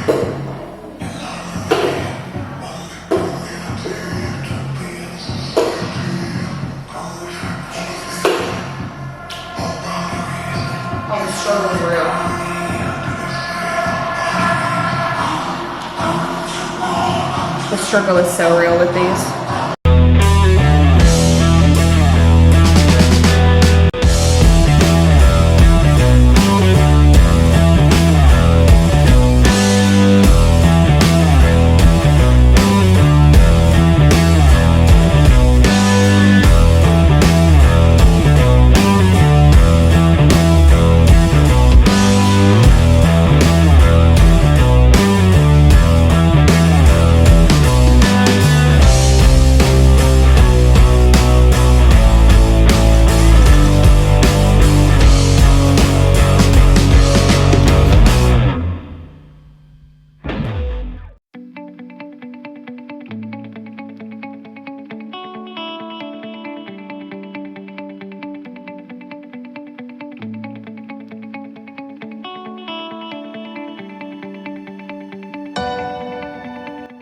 Oh, the struggle is real. The struggle is so real with these.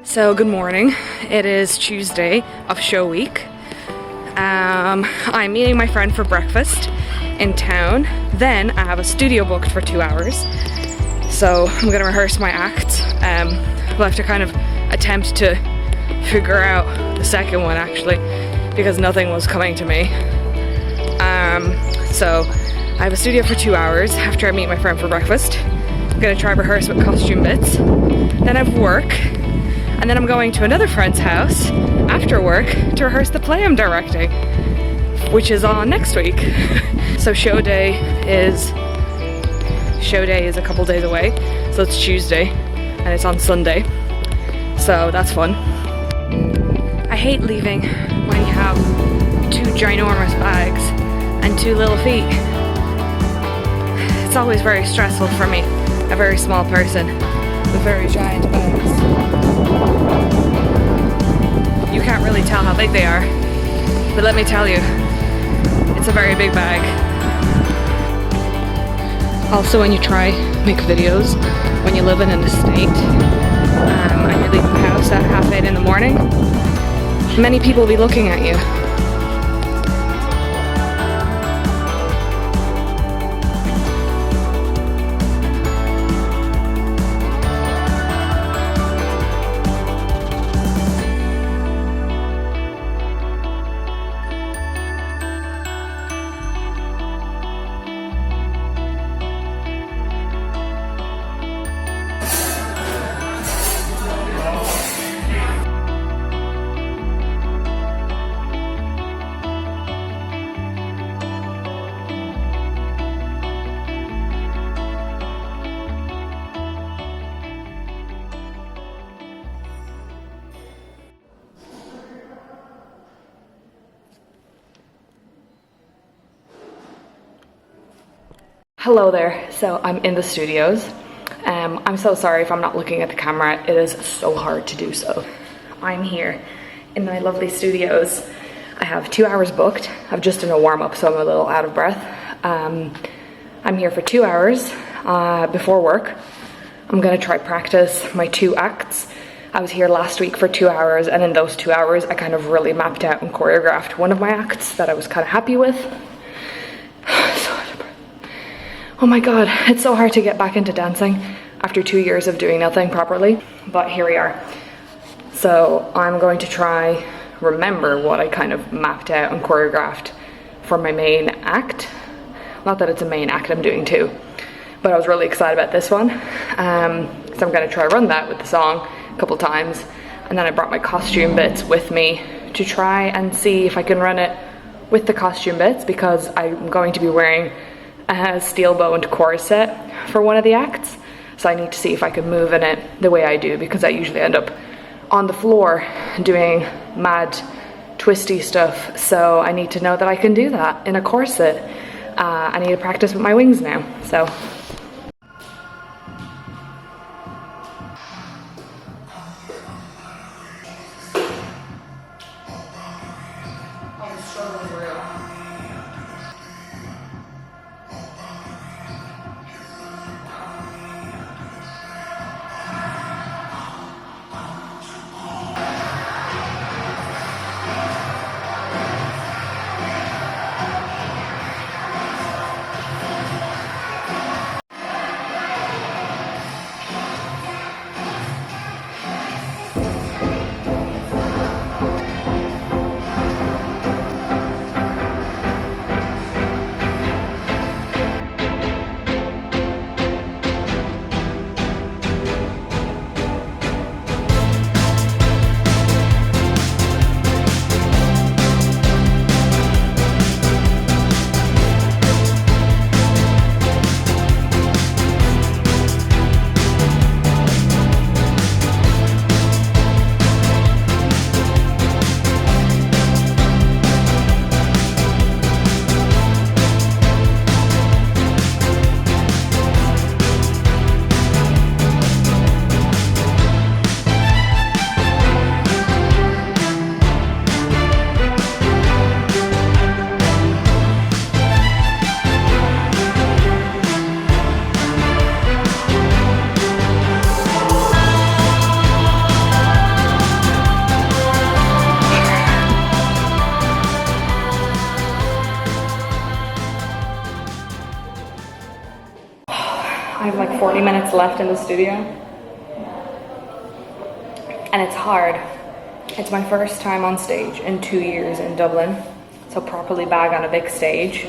So good morning, it is Tuesday of show week. I'm meeting my friend for breakfast in town, then I have a studio booked for 2 hours. So I'm gonna rehearse my act. We'll have to kind of attempt to figure out the second one actually, because nothing was coming to me. So I have a studio for 2 hours after I meet my friend for breakfast. I'm gonna try rehearse with costume bits. Then I have work. And then I'm going to another friend's house after work to rehearse the play I'm directing, which is on next week. So show day is a couple days away. So it's Tuesday and it's on Sunday. So that's fun. I hate leaving when you have 2 ginormous bags and 2 little feet. It's always very stressful for me, a very small person with very giant bags. You can't really tell how big they are, but let me tell you, it's a very big bag. Also, when you try make videos, when you live in an estate, and you leave the house at 8:30 in the morning, many people will be looking at you. Hello there, so I'm in the studios. I'm so sorry if I'm not looking at the camera, it is so hard to do so. I'm here in my lovely studios. I have 2 hours booked. I've just done a warm-up, so I'm a little out of breath. I'm here for 2 hours before work. I'm gonna try practice my 2 acts. I was here last week for 2 hours, and in those 2 hours I kind of really mapped out and choreographed one of my acts that I was kind of happy with. Oh my god, it's so hard to get back into dancing after 2 years of doing nothing properly, but here we are. So I'm going to try remember what I kind of mapped out and choreographed for my main act. Not that it's a main act, I'm doing 2, but I was really excited about this one. So I'm gonna try run that with the song a couple times, and then I brought my costume bits with me to try and see if I can run it with the costume bits, because I'm going to be wearing a steel-boned corset for one of the acts, so I need to see if I can move in it the way I do, because I usually end up on the floor doing mad twisty stuff, so I need to know that I can do that in a corset. I need to practice with my wings now, so. Oh, the struggle is real. left in the studio. And it's hard. It's my first time on stage in 2 years in Dublin, so properly back on a big stage.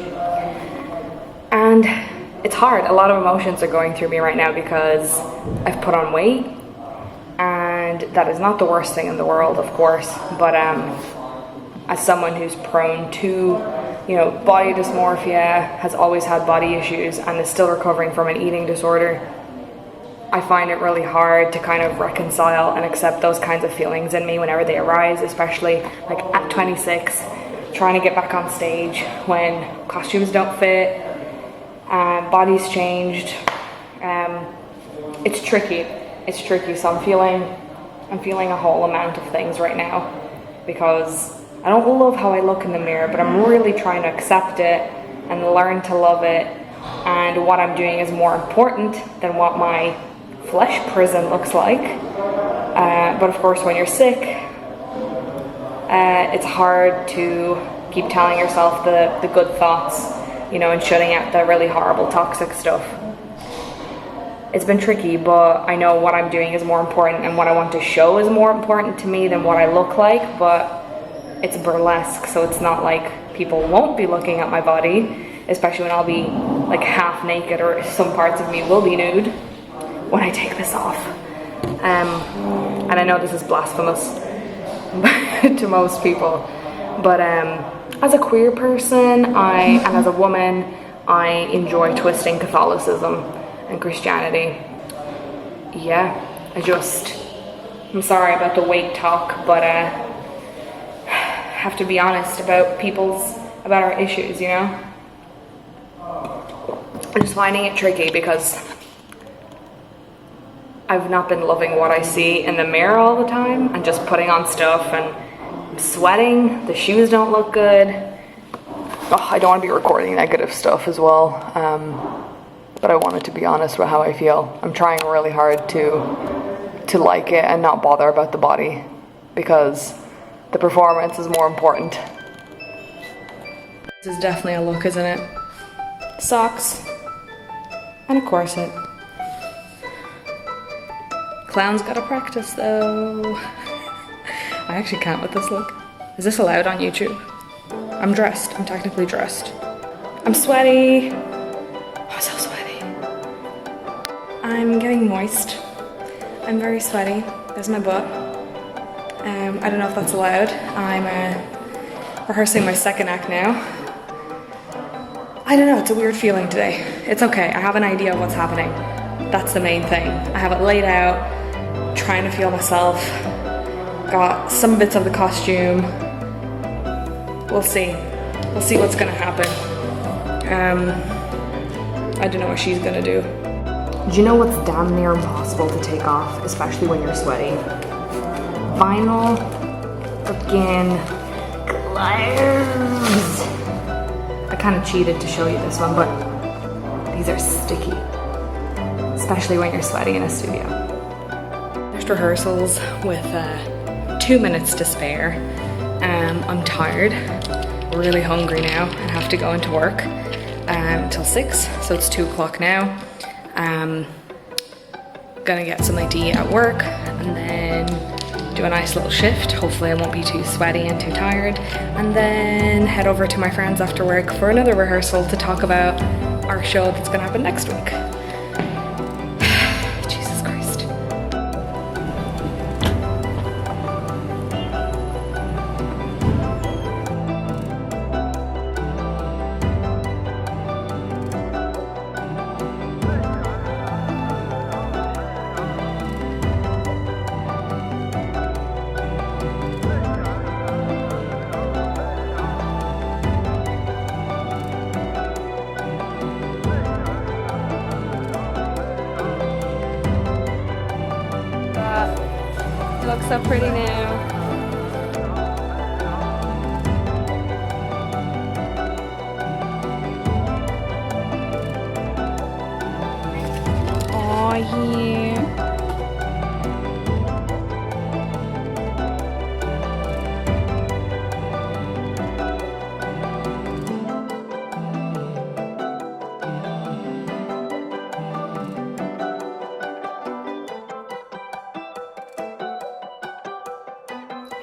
And it's hard. A lot of emotions are going through me right now because I've put on weight, and that is not the worst thing in the world, of course, but as someone who's prone to, body dysmorphia, has always had body issues, and is still recovering from an eating disorder, I find it really hard to kind of reconcile and accept those kinds of feelings in me whenever they arise, especially like at 26, trying to get back on stage when costumes don't fit, body's changed. It's tricky. So I'm feeling a whole amount of things right now because I don't love how I look in the mirror, but I'm really trying to accept it and learn to love it. And what I'm doing is more important than what my flesh prison looks like. But of course, when you're sick, it's hard to keep telling yourself the good thoughts, and shutting out the really horrible toxic stuff. It's been tricky, but I know what I'm doing is more important and what I want to show is more important to me than what I look like, but it's burlesque, so it's not like people won't be looking at my body, especially when I'll be like half naked, or some parts of me will be nude when I take this off. And I know this is blasphemous to most people, but as a queer person and as a woman, I enjoy twisting Catholicism and Christianity. Yeah, I'm sorry about the weight talk, but have to be honest about our issues, I'm just finding it tricky because I've not been loving what I see in the mirror all the time and just putting on stuff, and I'm sweating, the shoes don't look good. I don't want to be recording negative stuff as well, but I wanted to be honest with how I feel. I'm trying really hard to like it and not bother about the body because the performance is more important. This is definitely a look, isn't it? Socks and a corset. Clown's gotta practice though. I actually can't with this look. Is this allowed on YouTube? I'm dressed. I'm technically dressed. I'm sweaty. I'm so sweaty. I'm getting moist. I'm very sweaty. There's my butt. I don't know if that's allowed. I'm rehearsing my second act now. I don't know, it's a weird feeling today. It's okay, I have an idea of what's happening. That's the main thing. I have it laid out, trying to feel myself. Got some bits of the costume. We'll see. We'll see what's gonna happen. I don't know what she's gonna do. Do you know what's damn near impossible to take off, especially when you're sweaty? Vinyl freaking gloves. I kind of cheated to show you this one, but these are sticky, especially when you're sweaty in a studio. Finished rehearsals with 2 minutes to spare. I'm tired, really hungry now, and have to go into work till 6, so it's 2 o'clock now. Gonna get something to eat at work and then do a nice little shift. Hopefully I won't be too sweaty and too tired, and then head over to my friends after work for another rehearsal to talk about our show that's gonna happen next week. Jesus Christ. It looks so pretty now. Oh yeah.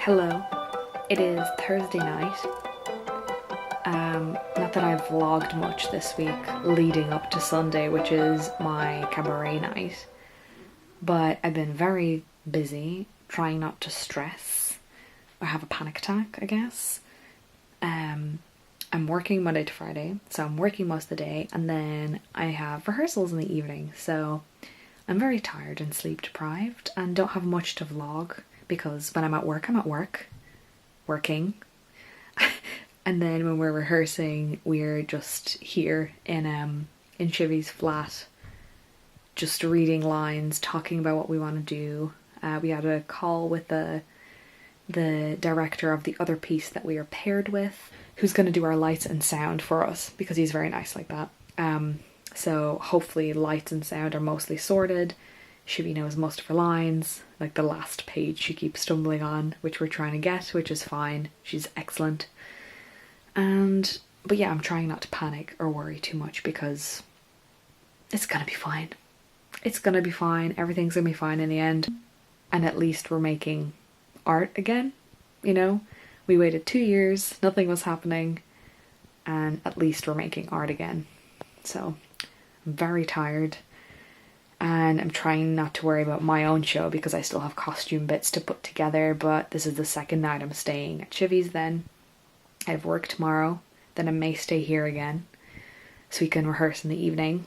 Hello, it is Thursday night. Not that I've vlogged much this week leading up to Sunday, which is my cabaret night, but I've been very busy trying not to stress or have a panic attack, I guess. I'm working Monday to Friday, so I'm working most of the day, and then I have rehearsals in the evening, so I'm very tired and sleep deprived and don't have much to vlog because when I'm at work, working. And then when we're rehearsing, we're just here in Shivy's flat, just reading lines, talking about what we want to do. We had a call with the director of the other piece that we are paired with, who's going to do our lights and sound for us because he's very nice like that. So hopefully lights and sound are mostly sorted. Shivy knows most of her lines, like the last page she keeps stumbling on, which we're trying to get, which is fine. She's excellent. But yeah, I'm trying not to panic or worry too much because it's gonna be fine. It's gonna be fine. Everything's gonna be fine in the end. And at least we're making art again, you know? We waited 2 years, nothing was happening, and at least we're making art again. So I'm very tired, and I'm trying not to worry about my own show because I still have costume bits to put together, but this is the second night I'm staying at Shivy's then. I have work tomorrow, then I may stay here again so we can rehearse in the evening.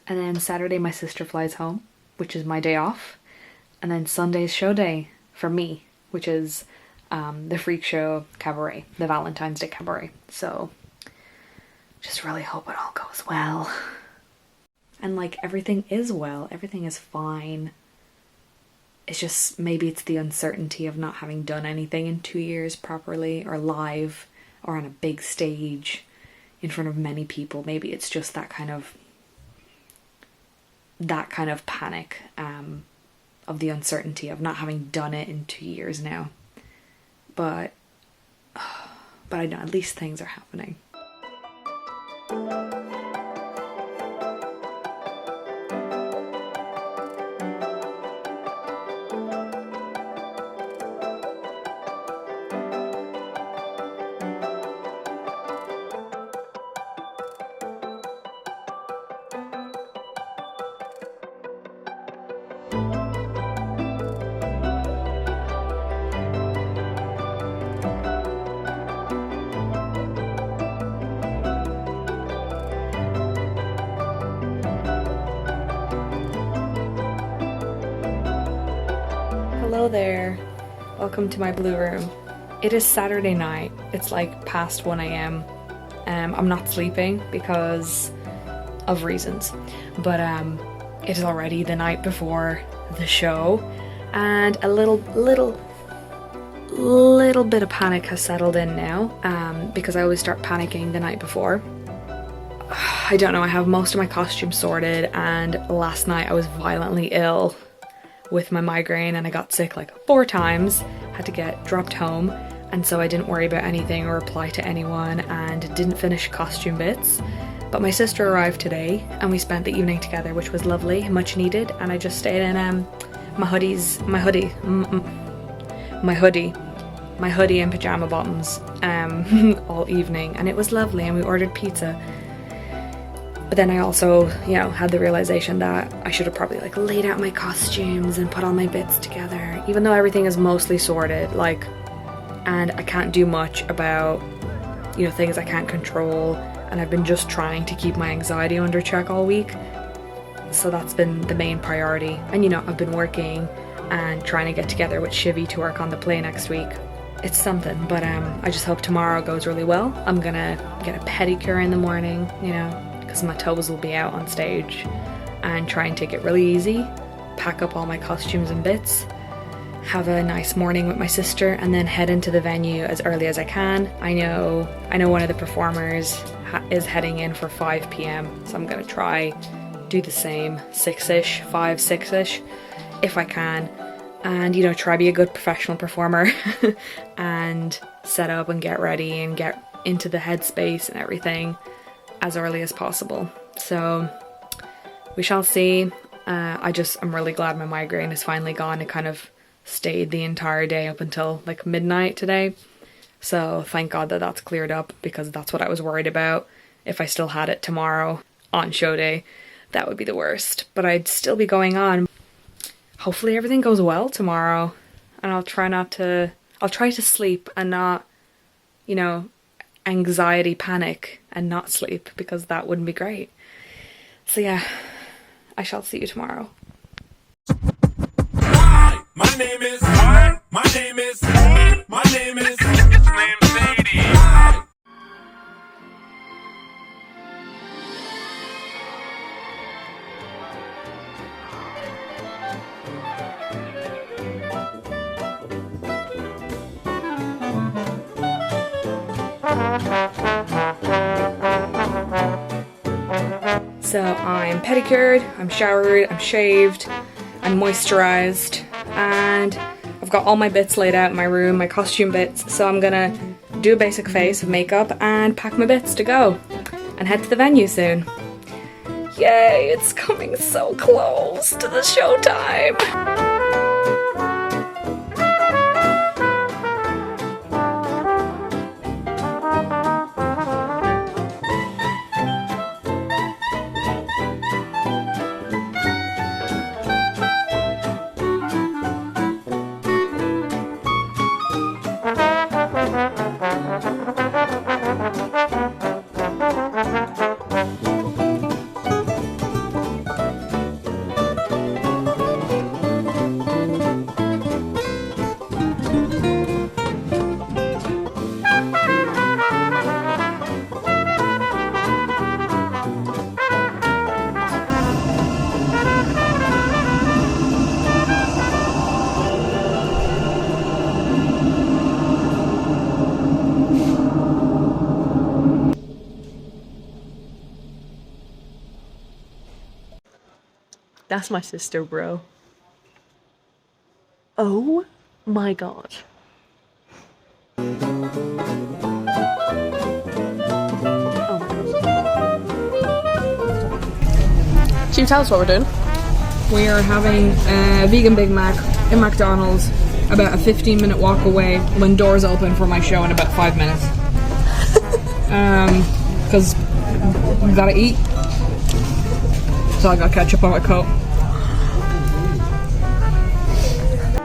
And then Saturday my sister flies home, which is my day off. And then Sunday's show day for me, which is the Freak Show Cabaret, the Valentine's Day Cabaret. So just really hope it all goes well. And like everything is well, everything is fine. It's just maybe it's the uncertainty of not having done anything in 2 years properly or live or on a big stage in front of many people. Maybe it's just that kind of panic of the uncertainty of not having done it in 2 years now. But I know at least things are happening. Hello there, welcome to my blue room. It is Saturday night, it's like past 1 a.m. I'm not sleeping because of reasons, but it is already the night before the show and a little bit of panic has settled in now because I always start panicking the night before. I don't know, I have most of my costumes sorted and last night I was violently ill with my migraine and I got sick like 4 times, had to get dropped home, and so I didn't worry about anything or reply to anyone and didn't finish costume bits. But my sister arrived today and we spent the evening together, which was lovely, much needed, and I just stayed in my hoodie and pajama bottoms all evening, and it was lovely, and we ordered pizza. But then I also, you know, had the realization that I should have probably like laid out my costumes and put all my bits together, even though everything is mostly sorted, like, and I can't do much about, you know, things I can't control, and I've been just trying to keep my anxiety under check all week. So that's been the main priority. And you know, I've been working and trying to get together with Shivy to work on the play next week. It's something, but I just hope tomorrow goes really well. I'm gonna get a pedicure in the morning, you know, because my toes will be out on stage, and try and take it really easy, pack up all my costumes and bits, have a nice morning with my sister, and then head into the venue as early as I can. I know one of the performers is heading in for 5 p.m, so I'm gonna try do the same, 6ish, 5, 6ish, if I can, and you know, try be a good professional performer and set up and get ready and get into the headspace and everything as early as possible. So we shall see. I'm really glad my migraine is finally gone. It kind of stayed the entire day up until like midnight today. So thank God that that's cleared up, because that's what I was worried about. If I still had it tomorrow on show day, that would be the worst. But I'd still be going on. Hopefully everything goes well tomorrow, and I'll try to sleep and not, you know, anxiety panic and not sleep, because that wouldn't be great. So yeah, I shall see you tomorrow. My name is my name is my name is it's named Sadie. So I'm pedicured, I'm showered, I'm shaved, I'm moisturized, and I've got all my bits laid out in my room, my costume bits, so I'm gonna do a basic face of makeup and pack my bits to go and head to the venue soon. Yay, it's coming so close to the showtime! That's my sister, bro. Oh my god. Oh my god. Can you tell us what we're doing? We are having a vegan Big Mac in McDonald's, about a 15-minute walk away, when doors open for my show in about 5 minutes. Because we gotta eat. So I got ketchup on my coat.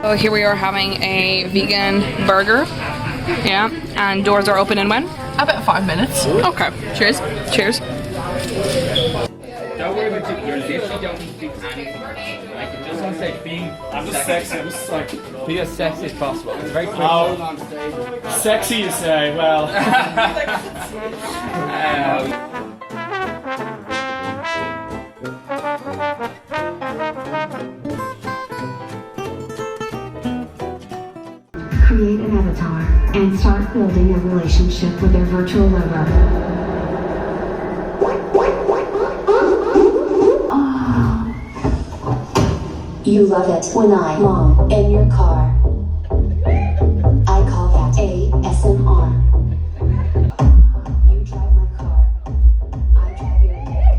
So here we are having a vegan burger. Yeah, and doors are open in when? About 5 minutes. Okay, cheers. Cheers. Don't worry about it. You literally don't need to do anything. Like, you just want to say being sexy. Just like Be as sexy as possible. It's very quick. sexy, you say? Well, Create an avatar and start building a relationship with their virtual lover. You love it when I moan in your car. I call that ASMR. You drive my car. I drive your dick.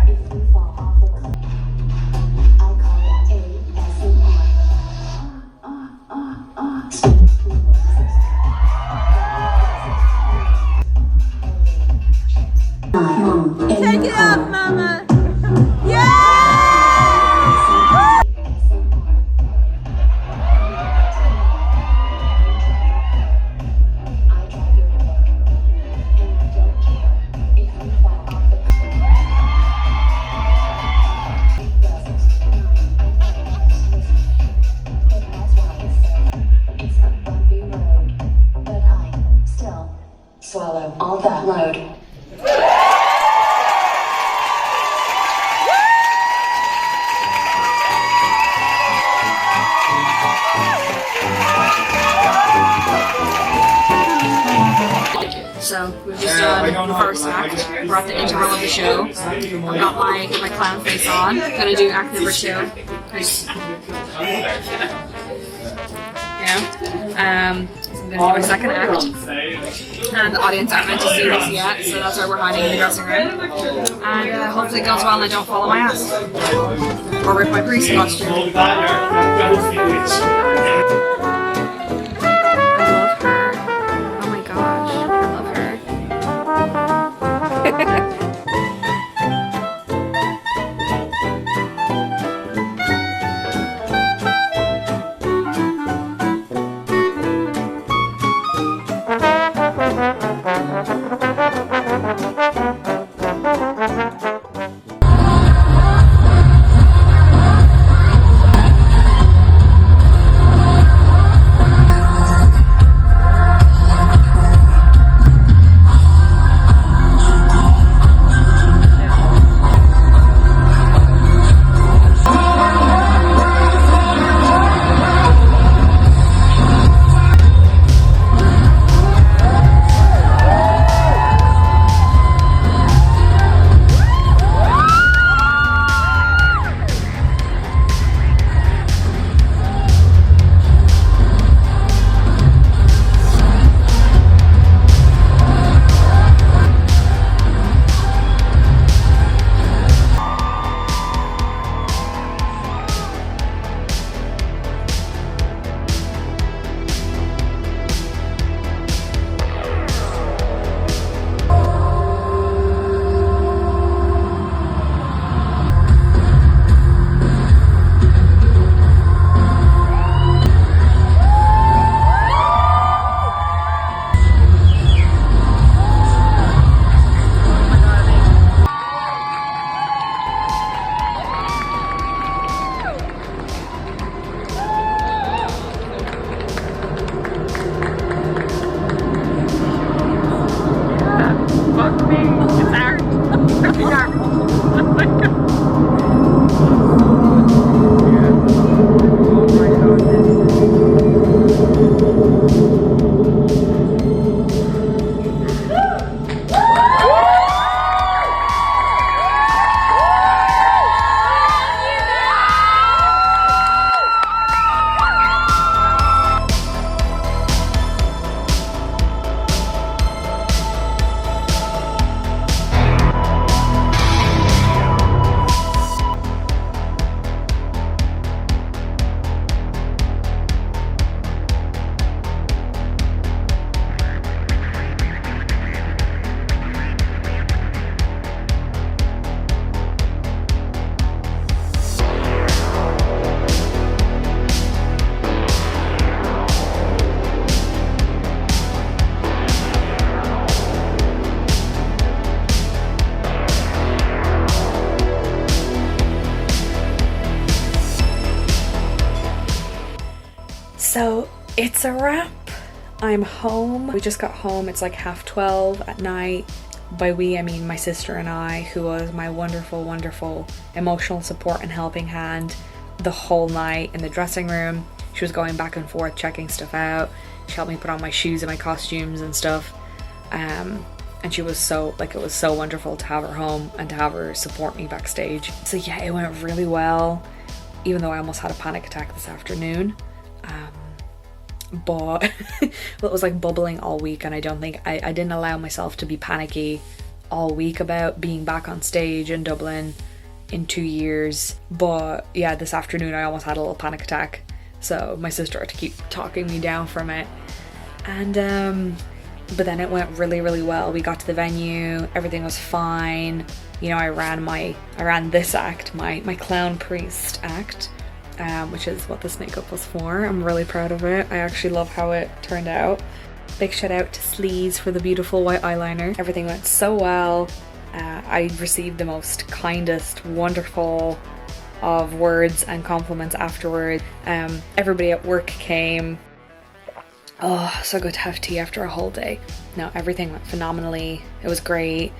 If you fall off the cliff, I call that ASMR. Take it up, mama. Swallow all that load. So we've just done the first act. We're at the interval of the show. I've got my clown face on. I'm gonna do act number 2. Yeah. So I'm gonna do my second act. And the audience aren't meant to see this yet, so that's why we're hiding in the dressing room. And hopefully it goes well and I don't fall on my ass. Or rip my priest costume. I love her. Oh my gosh, I love her. So it's a wrap. I'm home. We just got home. It's like 12:30 at night. By we, I mean my sister and I, who was my wonderful, wonderful emotional support and helping hand the whole night in the dressing room. She was going back and forth, checking stuff out. She helped me put on my shoes and my costumes and stuff. And she was so, like, it was so wonderful to have her home and to have her support me backstage. So yeah, it went really well, even though I almost had a panic attack this afternoon. But well, it was like bubbling all week, and I don't think I didn't allow myself to be panicky all week about being back on stage in Dublin in 2 years. But yeah, this afternoon I almost had a little panic attack, so my sister had to keep talking me down from it. And but then it went really, really well. We got to the venue, everything was fine. You know, I ran this act, my clown priest act, which is what this makeup was for. I'm really proud of it. I actually love how it turned out. Big shout out to Sleaze for the beautiful white eyeliner. Everything went so well. I received the most kindest, wonderful of words and compliments afterward. Everybody at work came. Oh, so good to have tea after a whole day. No, everything went phenomenally. It was great.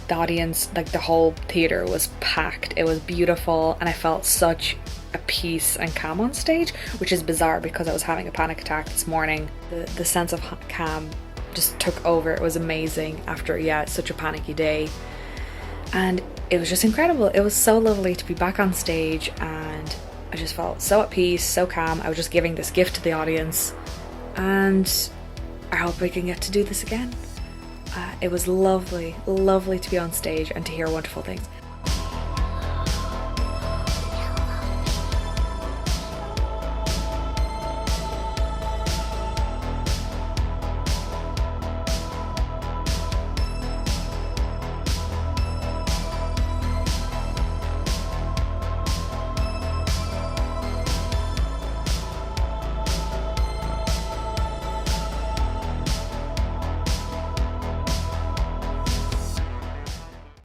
The audience, like the whole theater, was packed. It was beautiful, and I felt such a peace and calm on stage, which is bizarre because I was having a panic attack this morning. The sense of calm just took over. It was amazing after, yeah, such a panicky day. And it was just incredible. It was so lovely to be back on stage, and I just felt so at peace, so calm. I was just giving this gift to the audience, and I hope we can get to do this again. It was lovely, lovely to be on stage and to hear wonderful things.